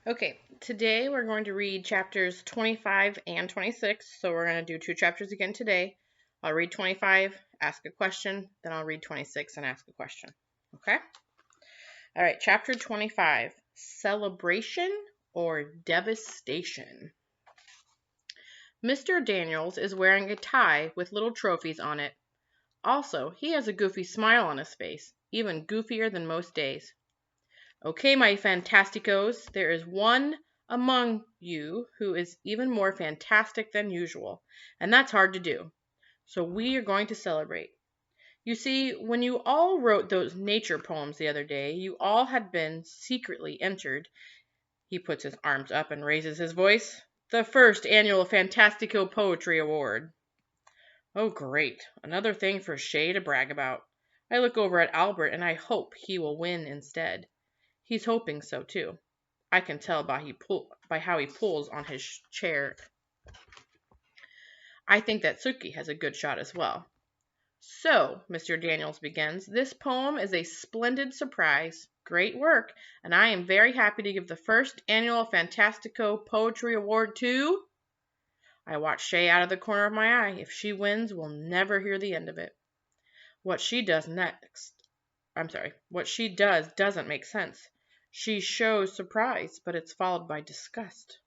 Okay, today we're going to read chapters 25 and 26. So we're going to do 2 chapters again today. I'll read 25, ask a question, then I'll read 26 and ask a question. Okay? All right, chapter 25, celebration or devastation. Mr. Daniels is wearing a tie with little trophies on it. Also, he has a goofy smile on his face, even goofier than most days. Okay, my fantasticos, there is one among you who is even more fantastic than usual, and that's hard to do. So we are going to celebrate. You see, when you all wrote those nature poems the other day, you all had been secretly entered. He puts his arms up and raises his voice. The first annual Fantastico Poetry Award. Oh, great. Another thing for Shay to brag about. I look over at Albert and I hope he will win instead. He's hoping so, too. I can tell by how he pulls on his chair. I think that Suki has a good shot as well. So, Mr. Daniels begins, this poem is a splendid surprise. Great work, and I am very happy to give the first annual Fantastico Poetry Award to... I watch Shay out of the corner of my eye. If she wins, we'll never hear the end of it. What she does doesn't make sense. She shows surprise, but it's followed by disgust.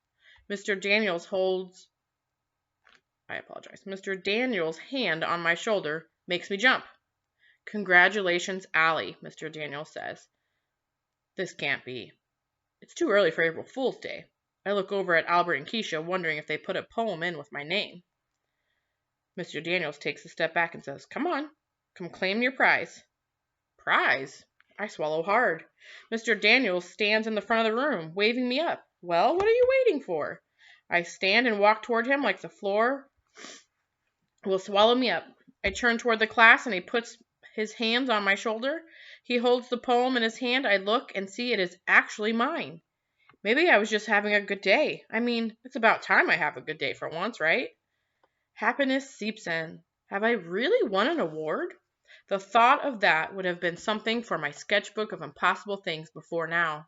Mr. Daniels' hand on my shoulder makes me jump. Congratulations, Allie, Mr. Daniels says. This can't be. It's too early for April Fool's Day. I look over at Albert and Keisha, wondering if they put a poem in with my name. Mr. Daniels takes a step back and says, Come on, come claim your prize. Prize? I swallow hard. Mr. Daniels stands in the front of the room, waving me up. Well, what are you waiting for? I stand and walk toward him like the floor will swallow me up. I turn toward the class and he puts his hands on my shoulder. He holds the poem in his hand. I look and see it is actually mine. Maybe I was just having a good day. I mean, it's about time I have a good day for once, right? Happiness seeps in. Have I really won an award? The thought of that would have been something for my sketchbook of impossible things before now.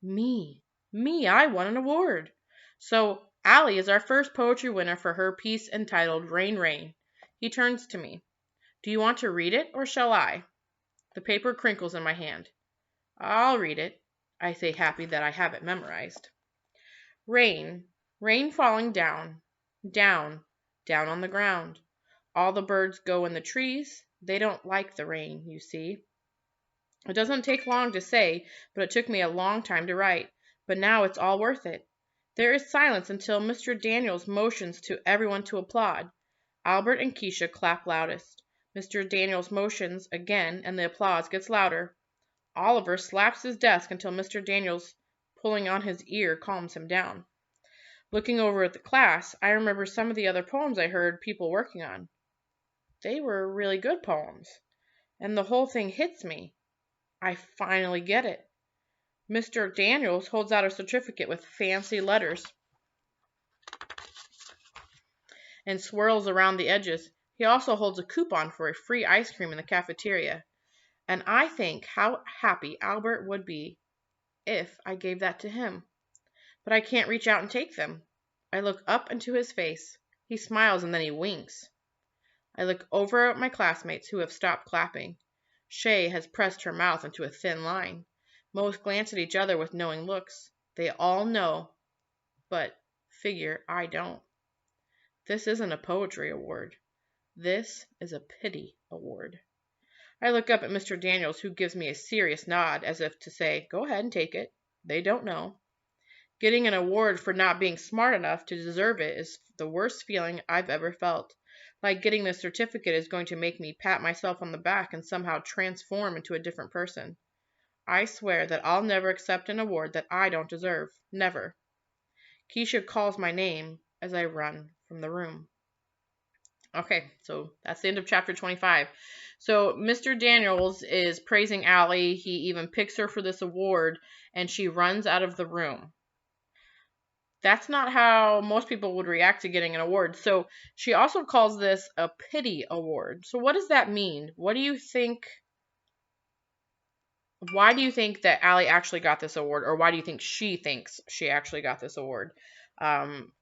Me, I won an award. So Allie is our first poetry winner for her piece entitled Rain, Rain. He turns to me. Do you want to read it or shall I? The paper crinkles in my hand. I'll read it, I say, happy that I have it memorized. Rain, rain falling down, down, down on the ground. All the birds go in the trees. They don't like the rain, you see. It doesn't take long to say, but it took me a long time to write. But now it's all worth it. There is silence until Mr. Daniels motions to everyone to applaud. Albert and Keisha clap loudest. Mr. Daniels motions again, and the applause gets louder. Oliver slaps his desk until Mr. Daniels, pulling on his ear, calms him down. Looking over at the class, I remember some of the other poems I heard people working on. They were really good poems, and the whole thing hits me. I finally get it. Mr. Daniels holds out a certificate with fancy letters and swirls around the edges. He also holds a coupon for a free ice cream in the cafeteria. And I think how happy Albert would be if I gave that to him. But I can't reach out and take them. I look up into his face. He smiles and then he winks. I look over at my classmates who have stopped clapping. Shay has pressed her mouth into a thin line. Most glance at each other with knowing looks. They all know, but figure I don't. This isn't a poetry award. This is a pity award. I look up at Mr. Daniels, who gives me a serious nod as if to say, Go ahead and take it. They don't know. Getting an award for not being smart enough to deserve it is the worst feeling I've ever felt. Like getting the certificate is going to make me pat myself on the back and somehow transform into a different person. I swear that I'll never accept an award that I don't deserve. Never. Keisha calls my name as I run from the room. Okay, so that's the end of chapter 25. So Mr. Daniels is praising Allie. He even picks her for this award, and she runs out of the room. That's not how most people would react to getting an award. So she also calls this a pity award. So what does that mean? What do you think Why do you think that Allie actually got this award, or why do you think she thinks she actually got this award? Um,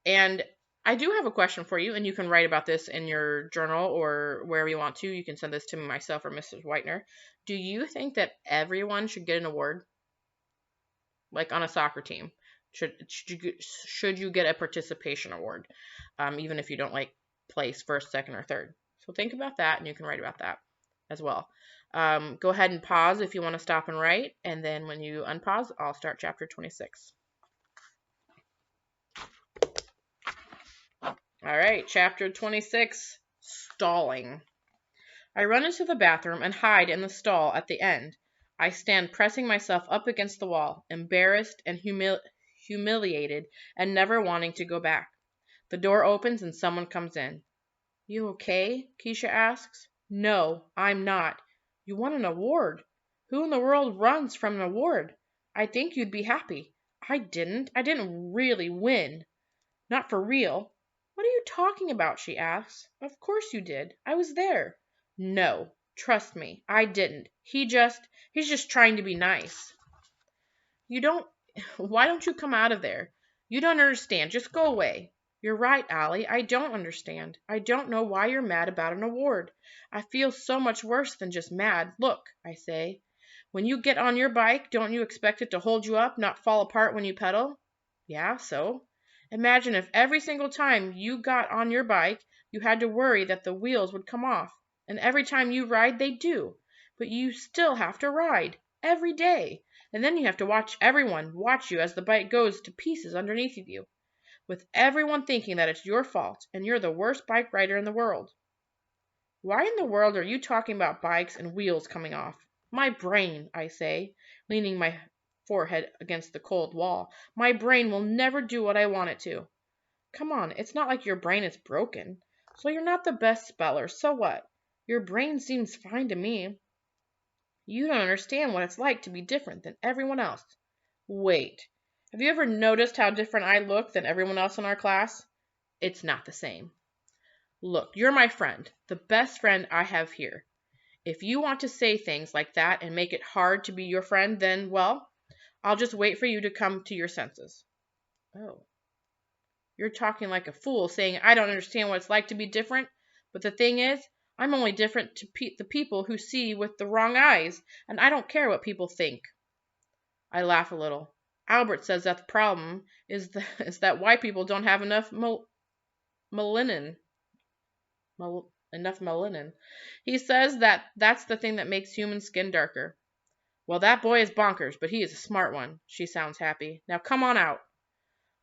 and I do have a question for you, and you can write about this in your journal or wherever you want to. You can send this to myself or Mrs. Whitener. Do you think that everyone should get an award, like on a soccer team? Should you get a participation award, even if you don't like place first, second, or third? So think about that, and you can write about that as well. Go ahead and pause if you want to stop and write, and then when you unpause, I'll start chapter 26. All right, chapter 26, stalling. I run into the bathroom and hide in the stall at the end. I stand pressing myself up against the wall, embarrassed and humiliated and never wanting to go back. The door opens and someone comes in. You okay? Keisha asks. No, I'm not. You won an award. Who in the world runs from an award? I think you'd be happy. I didn't. I didn't really win. Not for real. What are you talking about? She asks. Of course you did. I was there. No, trust me, I didn't. He's just trying to be nice. You don't, why don't you come out of there? You don't understand. Just go away. You're right, Allie. I don't understand. I don't know why you're mad about an award. I feel so much worse than just mad. Look, I say. When you get on your bike, don't you expect it to hold you up, not fall apart when you pedal? Yeah, so? Imagine if every single time you got on your bike, you had to worry that the wheels would come off. And every time you ride, they do. But you still have to ride. Every day. And then you have to watch everyone watch you as the bike goes to pieces underneath of you. With everyone thinking that it's your fault and you're the worst bike rider in the world. Why in the world are you talking about bikes and wheels coming off? My brain, I say, leaning my forehead against the cold wall. My brain will never do what I want it to. Come on, it's not like your brain is broken. So you're not the best speller, so what? Your brain seems fine to me. You don't understand what it's like to be different than everyone else. Wait, have you ever noticed how different I look than everyone else in our class? It's not the same. Look, you're my friend, the best friend I have here. If you want to say things like that and make it hard to be your friend, then, well, I'll just wait for you to come to your senses. Oh. You're talking like a fool, saying I don't understand what it's like to be different. But the thing is, I'm only different to the people who see with the wrong eyes, and I don't care what people think. I laugh a little. Albert says that the problem is that white people don't have enough melanin. Enough melanin. He says that that's the thing that makes human skin darker. Well, that boy is bonkers, but he is a smart one. She sounds happy. Now come on out.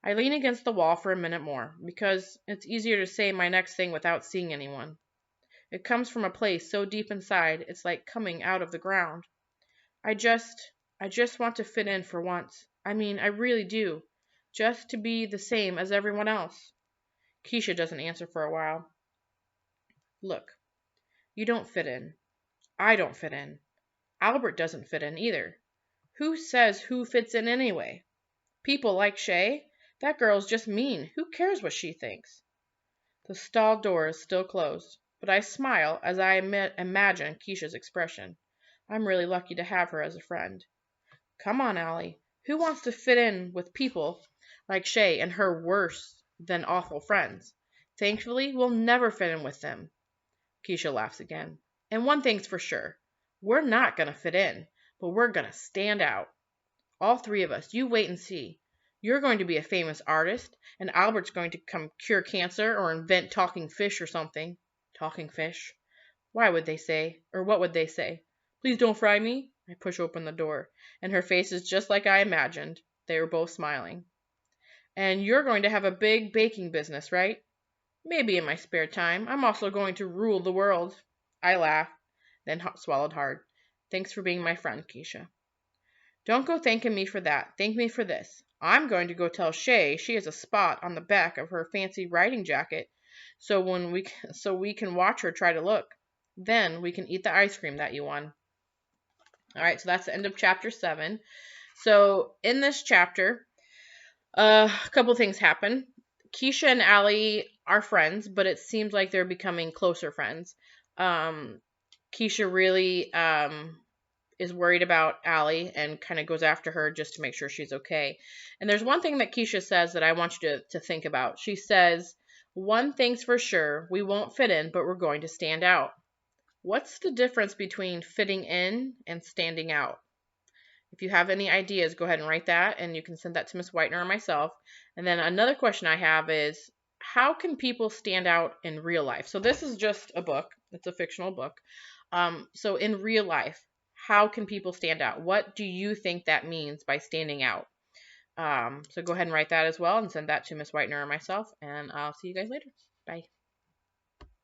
I lean against the wall for a minute more, because it's easier to say my next thing without seeing anyone. It comes from a place so deep inside, it's like coming out of the ground. I just want to fit in for once. I mean, I really do. Just to be the same as everyone else. Keisha doesn't answer for a while. Look, you don't fit in. I don't fit in. Albert doesn't fit in either. Who says who fits in anyway? People like Shay? That girl's just mean. Who cares what she thinks? The stall door is still closed, but I smile as I imagine Keisha's expression. I'm really lucky to have her as a friend. Come on, Allie. Who wants to fit in with people like Shay and her worse than awful friends? Thankfully, we'll never fit in with them. Keisha laughs again. And one thing's for sure. We're not going to fit in, but we're going to stand out. All three of us. You wait and see. You're going to be a famous artist, and Albert's going to come cure cancer or invent talking fish or something. Talking fish? Why would they say? Or what would they say? Please don't fry me. I push open the door, and her face is just like I imagined. They were both smiling. And you're going to have a big baking business, right? Maybe in my spare time. I'm also going to rule the world. I laughed, then swallowed hard. Thanks for being my friend, Keisha. Don't go thanking me for that. Thank me for this. I'm going to go tell Shay she has a spot on the back of her fancy riding jacket, so we can watch her try to look. Then we can eat the ice cream that you won. All right, so that's the end of chapter 7. So in this chapter, a couple things happen. Keisha and Allie are friends, but it seems like they're becoming closer friends. Keisha really is worried about Allie and kind of goes after her just to make sure she's okay. And there's one thing that Keisha says that I want you to think about. She says, "One thing's for sure, we won't fit in, but we're going to stand out." What's the difference between fitting in and standing out? If you have any ideas, go ahead and write that, and you can send that to Miss Whitener or myself. And then another question I have is, how can people stand out in real life? So this is just a book. It's a fictional book. So in real life, how can people stand out? What do you think that means by standing out? So go ahead and write that as well and send that to Miss Whitener or myself, and I'll see you guys later. Bye.